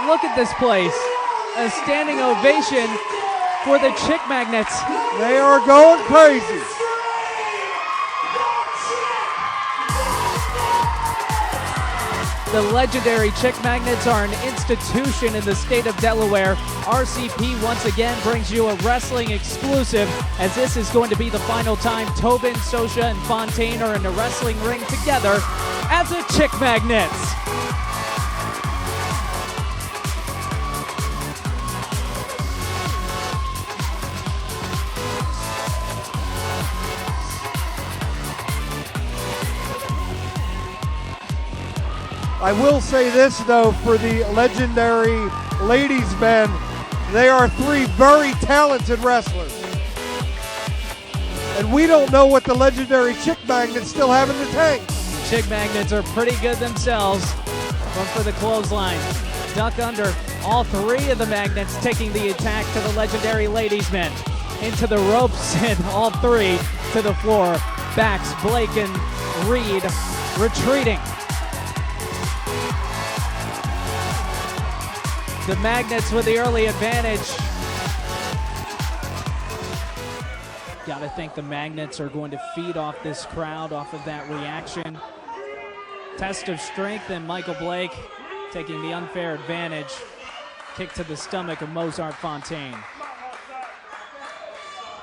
Look at this place. A standing ovation for the Chick Magnets. They are going crazy. The legendary Chick Magnets are an institution in the state of Delaware. RCP once again brings you a wrestling exclusive, as this is going to be the final time Tobin, Sosha, and Fontaine are in a wrestling ring together as the Chick Magnets. I will say this, though, for the legendary ladies' men, they are three very talented wrestlers. And we don't know what the legendary Chick Magnets still have in the tank. Chick Magnets are pretty good themselves. One for the clothesline. Duck under. All three of the Magnets taking the attack to the legendary ladies' men. Into the ropes and all three to the floor. Bax, Blake, and Reed retreating. The Magnets with the early advantage. Gotta think the Magnets are going to feed off this crowd, off of that reaction. Test of strength, and Michael Blake taking the unfair advantage. Kick to the stomach of Mozart Fontaine.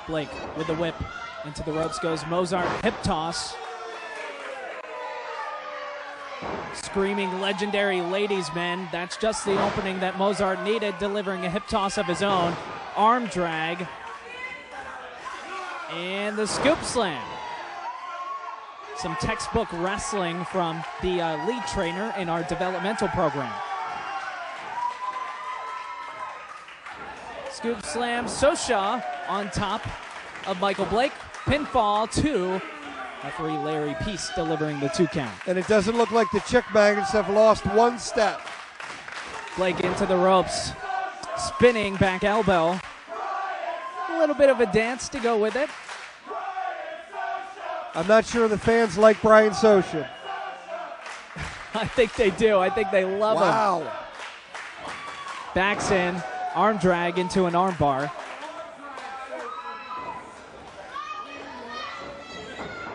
Blake with the whip. Into the ropes goes Mozart. Hip toss. Screaming legendary ladies men. That's just the opening that Mozart needed, delivering a hip toss of his own. Arm drag. And the scoop slam. Some textbook wrestling from the lead trainer in our developmental program. Scoop slam. Sosha on top of Michael Blake. Pinfall to referee Larry Peace delivering the 2 count. And it doesn't look like the Chick Magnets have lost one step. Blake into the ropes. Spinning back elbow. A little bit of a dance to go with it. I'm not sure the fans like Brian Sosha. I think they do. I think they love him. Wow. Backs in. Arm drag into an arm bar.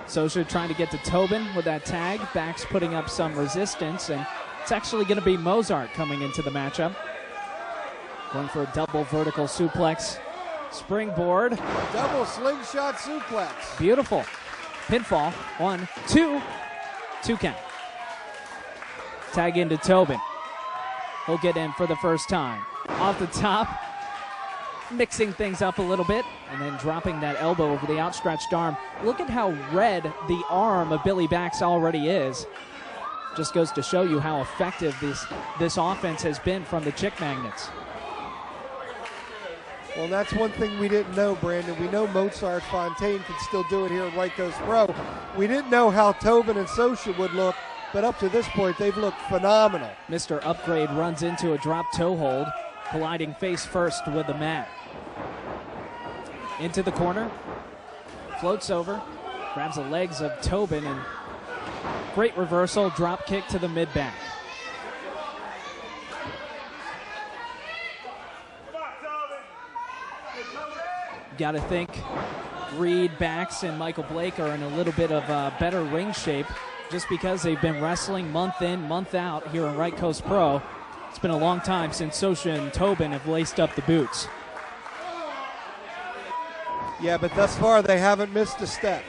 Sosha trying to get to Tobin with that tag. Bax putting up some resistance, and it's actually going to be Mozart coming into the matchup. Going for a double vertical suplex. Springboard. Double slingshot suplex. Beautiful. Pinfall. 1, 2. 2 count. Tag into Tobin. He'll get in for the first time. Off the top. Mixing things up a little bit, and then dropping that elbow over the outstretched arm. Look at how red the arm of Billy Bax already is. Just goes to show you how effective this offense has been from the Chick Magnets. Well, that's one thing we didn't know, Brandon. We know Mozart Fontaine can still do it here at Right Coast Pro. We didn't know how Tobin and Sosha would look, but up to this point, they've looked phenomenal. Mr. Upgrade runs into a drop toe hold, colliding face first with the mat. Into the corner, floats over, grabs the legs of Tobin, and great reversal, drop kick to the mid-back. Got to think Reed, Bax, and Michael Blake are in a little bit of better ring shape just because they've been wrestling month in, month out here in Right Coast Pro. It's been a long time since Sosha and Tobin have laced up the boots. Yeah, but thus far they haven't missed a step.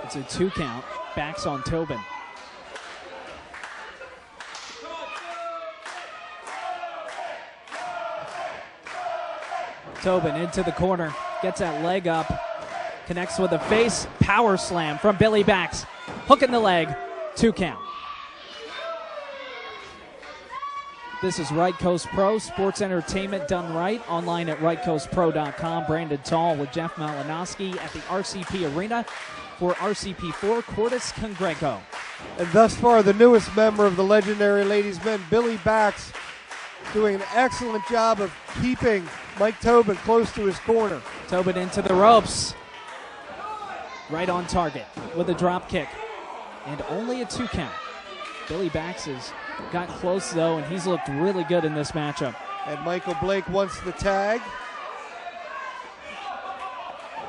It's a 2 count. Bax on Tobin. Tobin into the corner. Gets that leg up. Connects with a face. Power slam from Billy Bax. Hook in the leg. 2 count. This is Right Coast Pro, sports entertainment done right. Online at rightcoastpro.com. Brandon Tall with Jeff Malinowski at the RCP Arena for RCP4, Cordes Congrego. And thus far, the newest member of the legendary ladies' men, Billy Bax, doing an excellent job of keeping Mike Tobin close to his corner. Tobin into the ropes. Right on target with a drop kick. And only a 2 count. Billy Bax is Got close, though, and he's looked really good in this matchup. And Michael Blake wants the tag.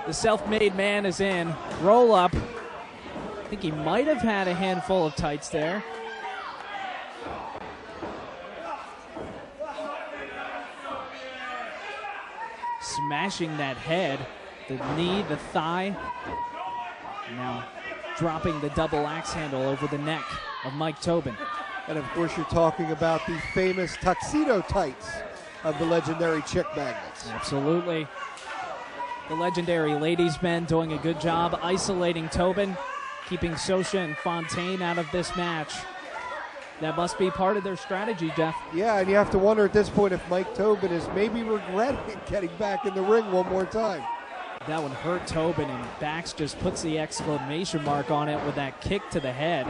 The self-made man is in. Roll up. I think he might have had a handful of tights there. Smashing that head, the knee, the thigh. Now dropping the double axe handle over the neck of Mike Tobin. And of course you're talking about the famous tuxedo tights of the legendary Chick Magnets. Absolutely. The legendary ladies' men doing a good job isolating Tobin, keeping Sosha and Fontaine out of this match. That must be part of their strategy, Jeff. Yeah, and you have to wonder at this point if Mike Tobin is maybe regretting getting back in the ring one more time. That one hurt Tobin, and Bax just puts the exclamation mark on it with that kick to the head.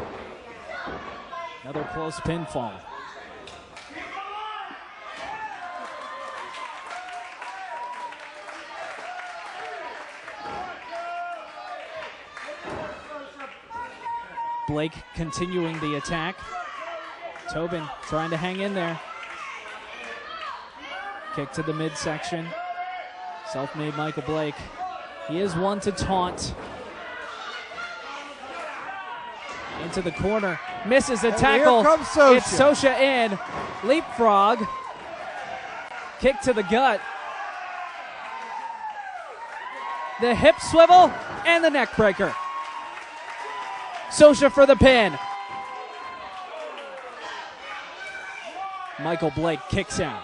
Another close pinfall. Blake continuing the attack. Tobin trying to hang in there. Kick to the midsection. Self-made Michael Blake. He is one to taunt. Into the corner. Misses a tackle. Here comes Sosha. It's Sosha in. Leapfrog. Kick to the gut. The hip swivel and the neck breaker. Sosha for the pin. Michael Blake kicks out.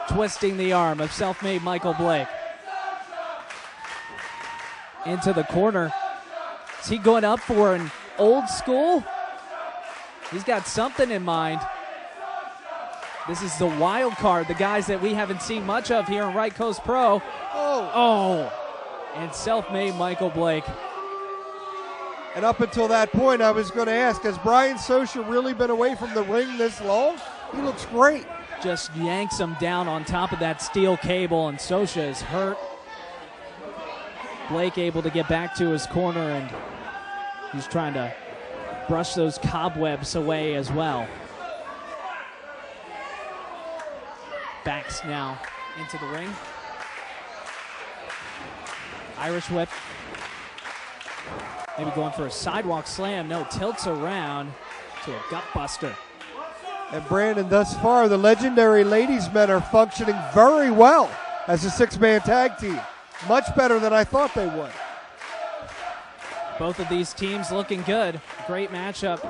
Twisting the arm of self-made Michael Blake. Into the corner. Is he going up for an old school? He's got something in mind. This is the wild card, the guys that we haven't seen much of here in Right Coast Pro. Oh. And self-made Michael Blake. And up until that point, I was going to ask, has Brian Sosha really been away from the ring this long? He looks great. Just yanks him down on top of that steel cable, and Sosha is hurt. Blake able to get back to his corner, and he's trying to brush those cobwebs away as well. Backs now into the ring. Irish whip. Maybe going for a sidewalk slam. No, tilts around to a gut buster. And Brandon, thus far, the legendary ladies' men are functioning very well as a six-man tag team. Much better than I thought they would. Both of these teams looking good. Great matchup.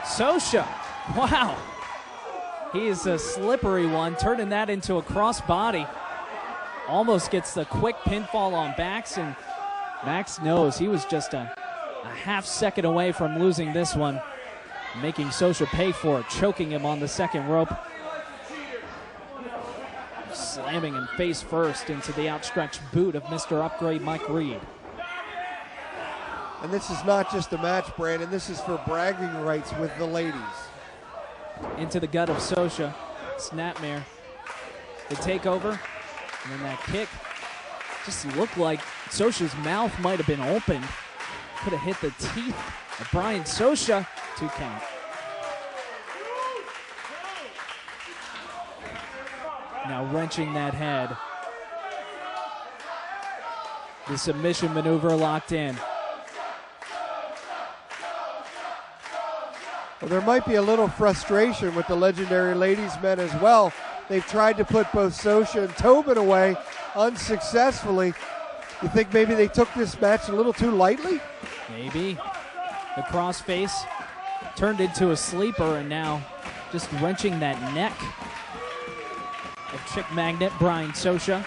Sosha, wow. He is a slippery one, turning that into a crossbody. Almost gets the quick pinfall on Bax, and Bax knows he was just a half second away from losing this one, making Sosha pay for it, choking him on the second rope. Slamming him face first into the outstretched boot of Mr. Upgrade Mike Reed. And this is not just a match, Brandon. This is for bragging rights with the ladies. Into the gut of Sosha. Snapmare. The takeover. And then that kick. Just looked like Sosha's mouth might have been opened. Could have hit the teeth of Brian Sosha. 2 count. Now wrenching that head. The submission maneuver locked in. Well, there might be a little frustration with the legendary ladies' men as well. They've tried to put both Sosha and Tobin away unsuccessfully. You think maybe they took this match a little too lightly? Maybe. The crossface turned into a sleeper, and now just wrenching that neck of Chick Magnet Brian Sosha.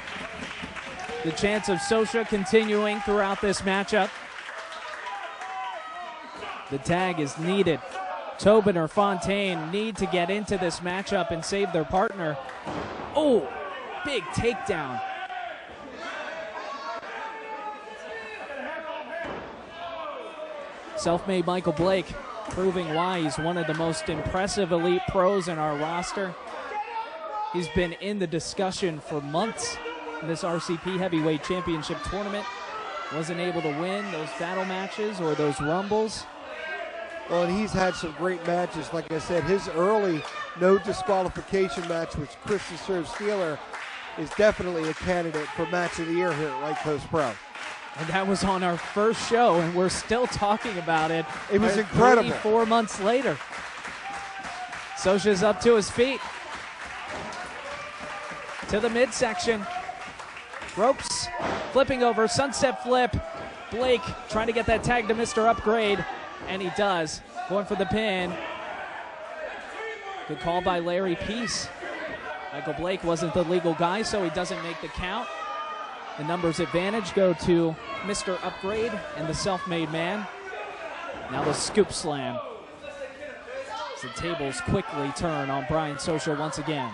The chance of Sosha continuing throughout this matchup. The tag is needed. Tobin or Fontaine need to get into this matchup and save their partner. Oh, big takedown. Self-made Michael Blake proving why he's one of the most impressive elite pros in our roster. He's been in the discussion for months in this RCP Heavyweight Championship tournament. Wasn't able to win those battle matches or those rumbles. Well, and he's had some great matches. Like I said, his early no disqualification match with Chris the Serve Steeler is definitely a candidate for match of the year here at Right Coast Pro. And that was on our first show, and we're still talking about it. It was incredible. 4 months later. Sosha's up to his feet. To the midsection. Ropes, flipping over, sunset flip. Blake trying to get that tag to Mr. Upgrade, and he does. Going for the pin. Good call by Larry Peace. Michael Blake wasn't the legal guy, so he doesn't make the count. The numbers advantage go to Mr. Upgrade and the self-made man. Now the scoop slam. As the tables quickly turn on Brian Sosha once again.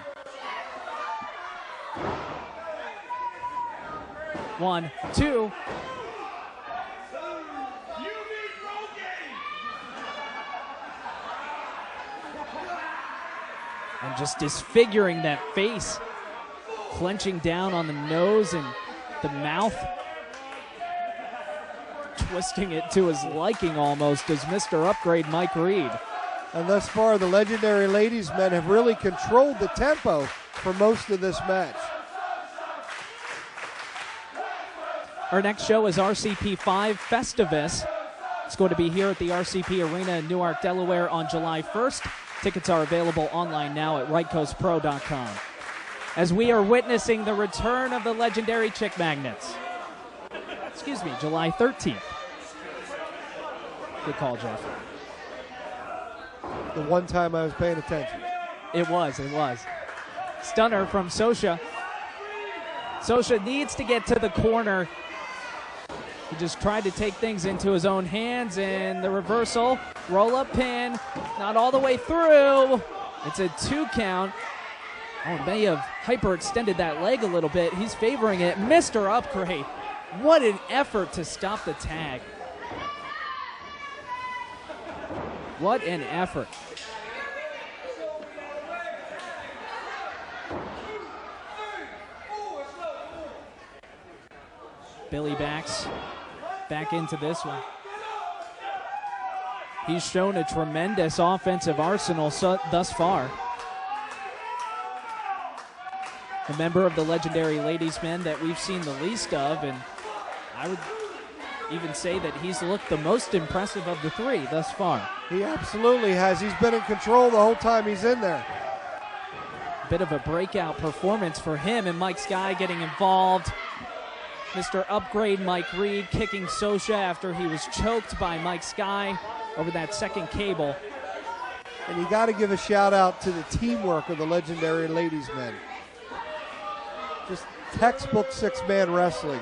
1, 2. And just disfiguring that face, clenching down on the nose and the mouth, twisting it to his liking almost as Mr. Upgrade Mike Reed. And thus far, the legendary ladies men have really controlled the tempo for most of this match. Our next show is RCP 5 Festivus. It's going to be here at the RCP Arena in Newark, Delaware on July 1st. Tickets are available online now at rightcoastpro.com. As we are witnessing the return of the legendary Chick Magnets. Excuse me, July 13th. Good call, Jeff. The one time I was paying attention. It was. Stunner from Sosha. Sosha needs to get to the corner. He just tried to take things into his own hands, and the reversal, roll-up pin, not all the way through. It's a 2 count. Oh, may have hyperextended that leg a little bit. He's favoring it. Mr. Upgrade. What an effort to stop the tag. What an effort. Billy backs back into this one. He's shown a tremendous offensive arsenal thus far. A member of the legendary ladies men that we've seen the least of, and I would even say that he's looked the most impressive of the 3 thus far. He absolutely has. He's been in control the whole time he's in there. Bit of a breakout performance for him, and Mike Sky getting involved. Mr. Upgrade Mike Reed kicking Sosha after he was choked by Mike Sky over that second cable. And you got to give a shout out to the teamwork of the legendary ladies men. Just textbook 6-man wrestling.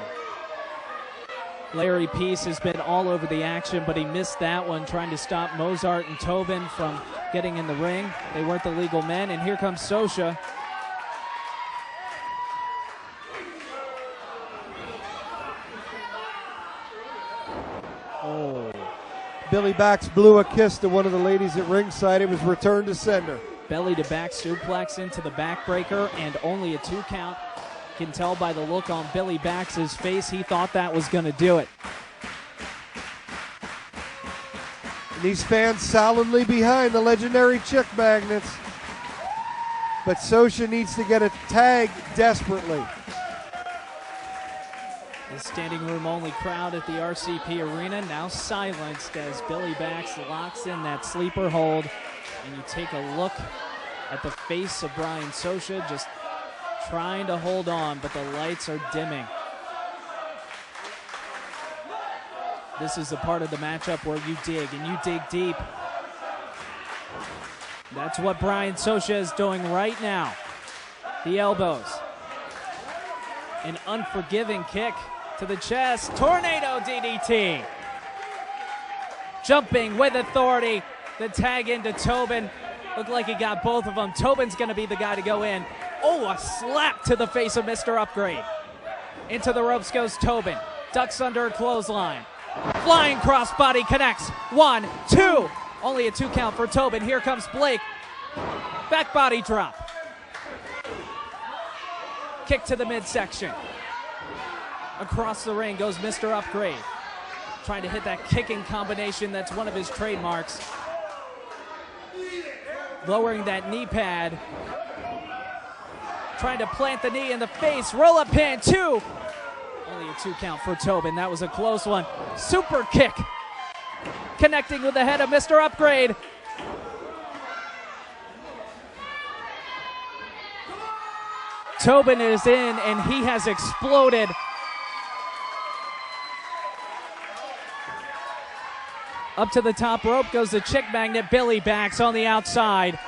Larry Peace has been all over the action, but he missed that one, trying to stop Mozart and Tobin from getting in the ring. They weren't the legal men, and here comes Sosha. Oh. Billy Bax blew a kiss to one of the ladies at ringside. It was return to sender. Belly to back suplex into the backbreaker, and only a 2 count. You can tell by the look on Billy Bax's face, he thought that was going to do it. And these fans solidly behind the legendary Chick Magnets. But Sosha needs to get a tag desperately. The standing room only crowd at the RCP Arena now silenced as Billy Bax locks in that sleeper hold. And you take a look at the face of Brian Sosha, just trying to hold on, but the lights are dimming. This is the part of the matchup where you dig, and you dig deep. That's what Brian Sosha is doing right now. The elbows. An unforgiving kick to the chest. Tornado DDT. Jumping with authority. The tag into Tobin. Looked like he got both of them. Tobin's going to be the guy to go in. Oh, a slap to the face of Mr. Upgrade. Into the ropes goes Tobin. Ducks under a clothesline. Flying crossbody connects. 1, 2. Only a 2 count for Tobin. Here comes Blake. Back body drop. Kick to the midsection. Across the ring goes Mr. Upgrade. Trying to hit that kicking combination that's one of his trademarks. lowering that knee pad. Trying to plant the knee in the face. Roll-up pin, 2. Only a 2 count for Tobin. That was a close one. Super kick. Connecting with the head of Mr. Upgrade. Tobin is in, and he has exploded. Up to the top rope goes the chick magnet. Billy backs on the outside,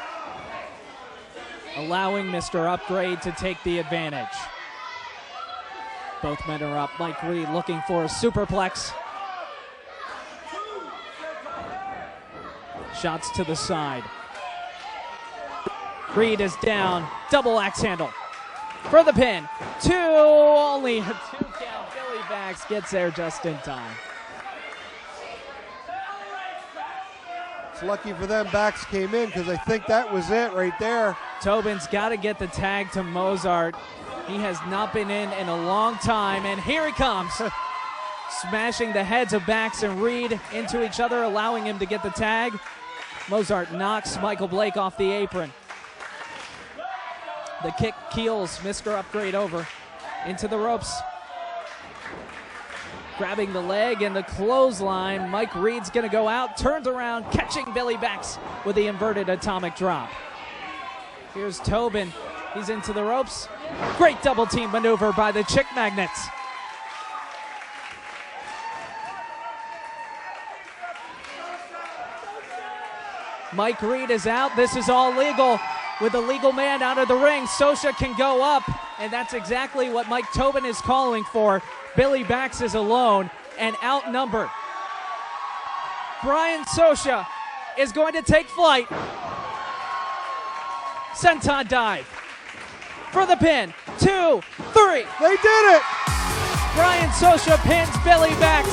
allowing Mr. Upgrade to take the advantage. Both men are up. Mike Reed looking for a superplex. Shots to the side. Reed is down. Double axe handle for the pin. 2. Only a 2 count. Billy backs, gets there just in time. It's lucky for them Bax came in, because I think that was it right there. Tobin's got to get the tag to Mozart. He has not been in a long time, and here he comes. Smashing the heads of Bax and Reed into each other, allowing him to get the tag. Mozart knocks Michael Blake off the apron. The kick keels Mr. Upgrade over into the ropes. Grabbing the leg and the clothesline. Mike Reed's going to go out, turns around, catching Billy Bax with the inverted atomic drop. Here's Tobin. He's into the ropes. Great double team maneuver by the chick magnets. Mike Reed is out. This is all legal. With the legal man out of the ring, Sosha can go up, and that's exactly what Mike Tobin is calling for. Billy Bax is alone and outnumbered. Brian Sosha is going to take flight. Senton dive for the pin. 2, 3. They did it! Brian Sosha pins Billy Bax.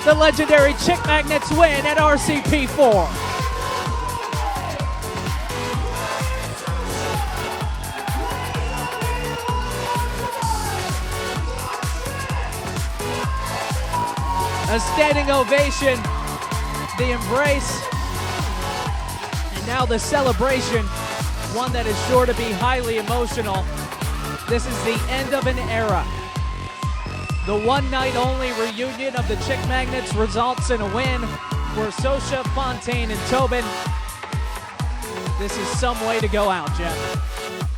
The legendary Chick Magnets win at RCP 4. A standing ovation, the embrace, and now the celebration, one that is sure to be highly emotional. This is the end of an era. The one night only reunion of the Chick Magnets results in a win for Sosha, Fontaine, and Tobin. This is some way to go out, Jeff.